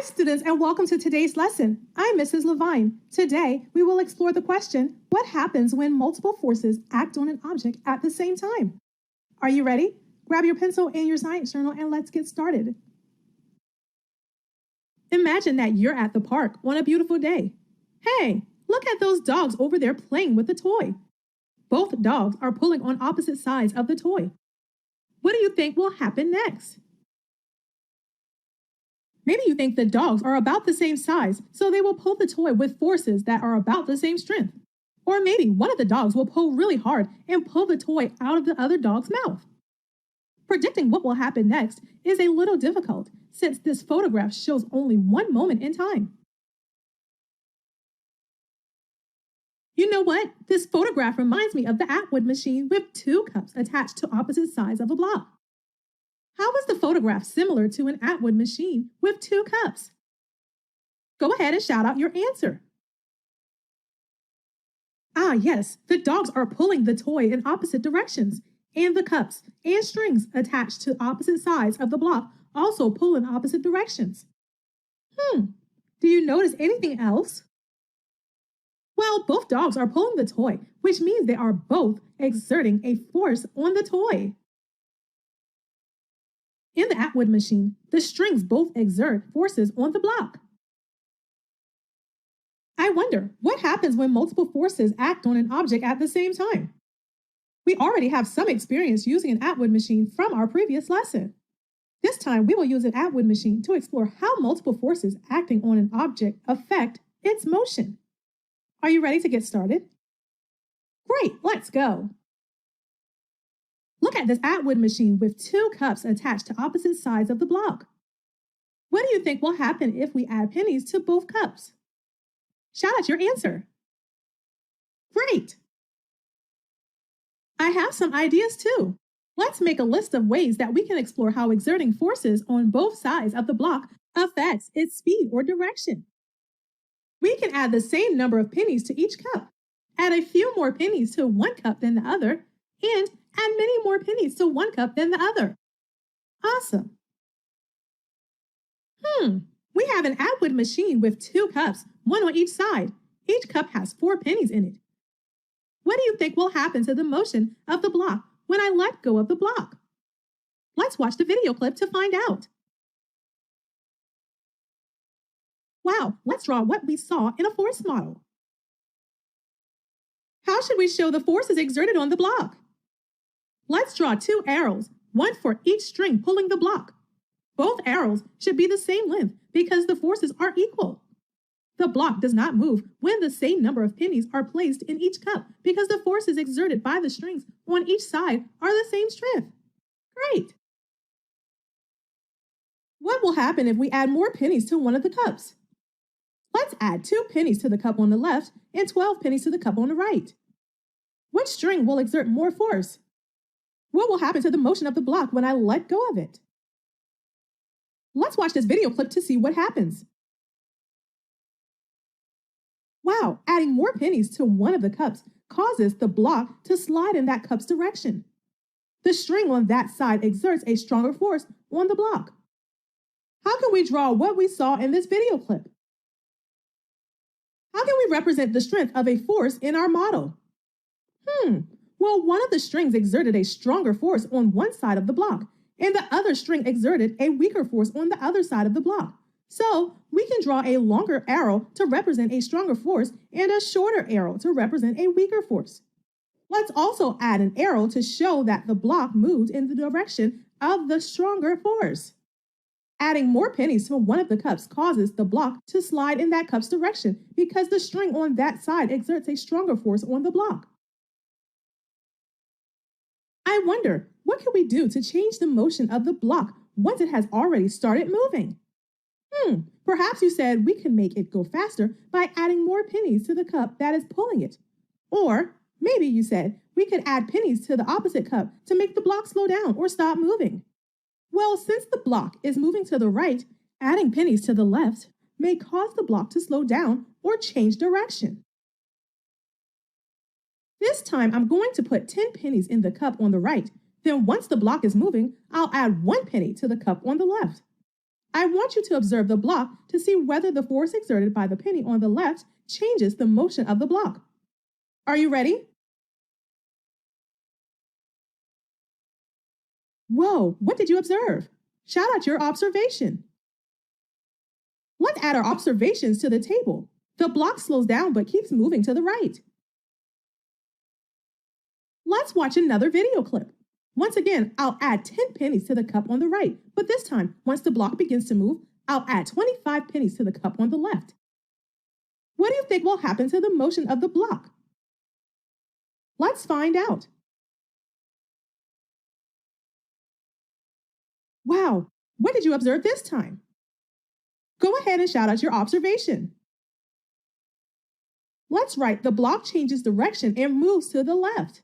Hi, students, and welcome to today's lesson. I'm Mrs. Levine. Today, we will explore the question, what happens when multiple forces act on an object at the same time? Are you ready? Grab your pencil and your science journal and let's get started. Imagine that you're at the park on a beautiful day. Hey, look at those dogs over there playing with a toy. Both dogs are pulling on opposite sides of the toy. What do you think will happen next? Maybe you think the dogs are about the same size, so they will pull the toy with forces that are about the same strength. Or maybe one of the dogs will pull really hard and pull the toy out of the other dog's mouth. Predicting what will happen next is a little difficult, since this photograph shows only one moment in time. You know what? This photograph reminds me of the Atwood machine with two cups attached to opposite sides of a block. How is the photograph similar to an Atwood machine with two cups? Go ahead and shout out your answer. Ah, yes, the dogs are pulling the toy in opposite directions, and the cups and strings attached to opposite sides of the block also pull in opposite directions. Do you notice anything else? Well, both dogs are pulling the toy, which means they are both exerting a force on the toy. In the Atwood machine, the strings both exert forces on the block. I wonder, what happens when multiple forces act on an object at the same time? We already have some experience using an Atwood machine from our previous lesson. This time, we will use an Atwood machine to explore how multiple forces acting on an object affect its motion. Are you ready to get started? Great, let's go. Look at this Atwood machine with two cups attached to opposite sides of the block. What do you think will happen if we add pennies to both cups? Shout out your answer. Great! I have some ideas too. Let's make a list of ways that we can explore how exerting forces on both sides of the block affects its speed or direction. We can add the same number of pennies to each cup, add a few more pennies to one cup than the other, and add many more pennies to one cup than the other. Awesome. We have an Atwood machine with two cups, one on each side. Each cup has 4 pennies in it. What do you think will happen to the motion of the block when I let go of the block? Let's watch the video clip to find out. Wow, let's draw what we saw in a force model. How should we show the forces exerted on the block? Let's draw 2 arrows, one for each string pulling the block. Both arrows should be the same length because the forces are equal. The block does not move when the same number of pennies are placed in each cup because the forces exerted by the strings on each side are the same strength. Great! What will happen if we add more pennies to one of the cups? Let's add 2 pennies to the cup on the left and 12 pennies to the cup on the right. Which string will exert more force? What will happen to the motion of the block when I let go of it? Let's watch this video clip to see what happens. Wow, adding more pennies to one of the cups causes the block to slide in that cup's direction. The string on that side exerts a stronger force on the block. How can we draw what we saw in this video clip? How can we represent the strength of a force in our model? Well, one of the strings exerted a stronger force on one side of the block, and the other string exerted a weaker force on the other side of the block. So, we can draw a longer arrow to represent a stronger force and a shorter arrow to represent a weaker force. Let's also add an arrow to show that the block moved in the direction of the stronger force. Adding more pennies to one of the cups causes the block to slide in that cup's direction because the string on that side exerts a stronger force on the block. I wonder, what can we do to change the motion of the block once it has already started moving? Perhaps you said we can make it go faster by adding more pennies to the cup that is pulling it. Or maybe you said we could add pennies to the opposite cup to make the block slow down or stop moving. Well, since the block is moving to the right, adding pennies to the left may cause the block to slow down or change direction. This time, I'm going to put 10 pennies in the cup on the right. Then once the block is moving, I'll add 1 penny to the cup on the left. I want you to observe the block to see whether the force exerted by the penny on the left changes the motion of the block. Are you ready? Whoa, what did you observe? Shout out your observation. Let's add our observations to the table. The block slows down but keeps moving to the right. Let's watch another video clip. Once again, I'll add 10 pennies to the cup on the right, but this time, once the block begins to move, I'll add 25 pennies to the cup on the left. What do you think will happen to the motion of the block? Let's find out. Wow, what did you observe this time? Go ahead and shout out your observation. Let's write the block changes direction and moves to the left.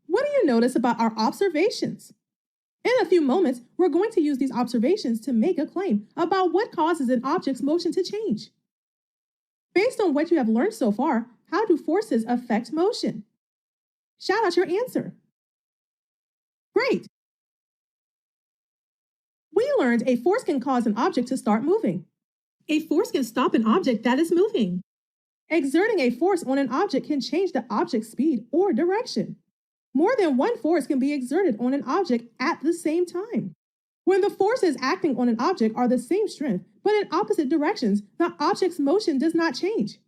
What do you notice about our observations? In a few moments, we're going to use these observations to make a claim about what causes an object's motion to change. Based on what you have learned so far, how do forces affect motion? Shout out your answer. Great! We learned a force can cause an object to start moving. A force can stop an object that is moving. Exerting a force on an object can change the object's speed or direction. More than one force can be exerted on an object at the same time. When the forces acting on an object are the same strength, but in opposite directions, the object's motion does not change.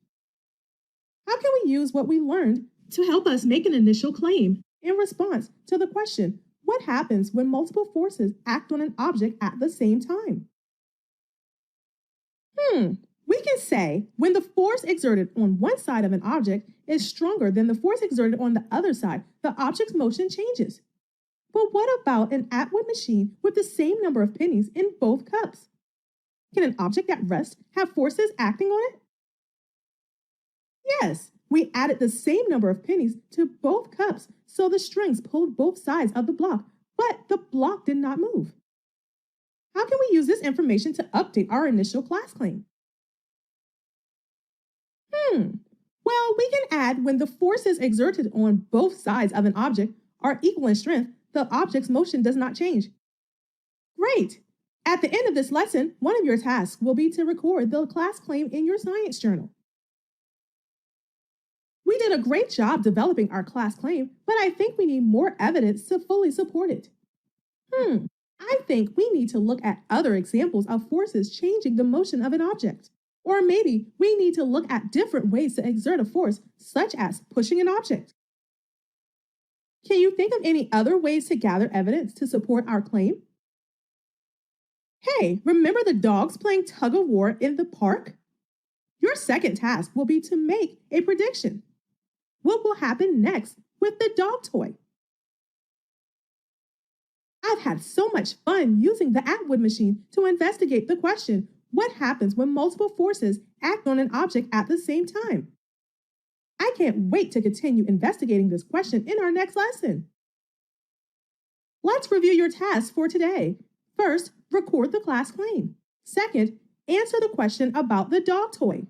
How can we use what we learned to help us make an initial claim in response to the question, what happens when multiple forces act on an object at the same time? We can say when the force exerted on one side of an object is stronger than the force exerted on the other side, the object's motion changes. But what about an Atwood machine with the same number of pennies in both cups? Can an object at rest have forces acting on it? Yes, we added the same number of pennies to both cups, so the strings pulled both sides of the block, but the block did not move. How can we use this information to update our initial class claim? Well, we can add when the forces exerted on both sides of an object are equal in strength, the object's motion does not change. Great! At the end of this lesson, one of your tasks will be to record the class claim in your science journal. We did a great job developing our class claim, but I think we need more evidence to fully support it. I think we need to look at other examples of forces changing the motion of an object. Or maybe we need to look at different ways to exert a force, such as pushing an object. Can you think of any other ways to gather evidence to support our claim? Hey, remember the dogs playing tug of war in the park? Your second task will be to make a prediction. What will happen next with the dog toy? I've had so much fun using the Atwood machine to investigate the question, what happens when multiple forces act on an object at the same time? I can't wait to continue investigating this question in our next lesson. Let's review your tasks for today. First, record the class claim. Second, answer the question about the dog toy.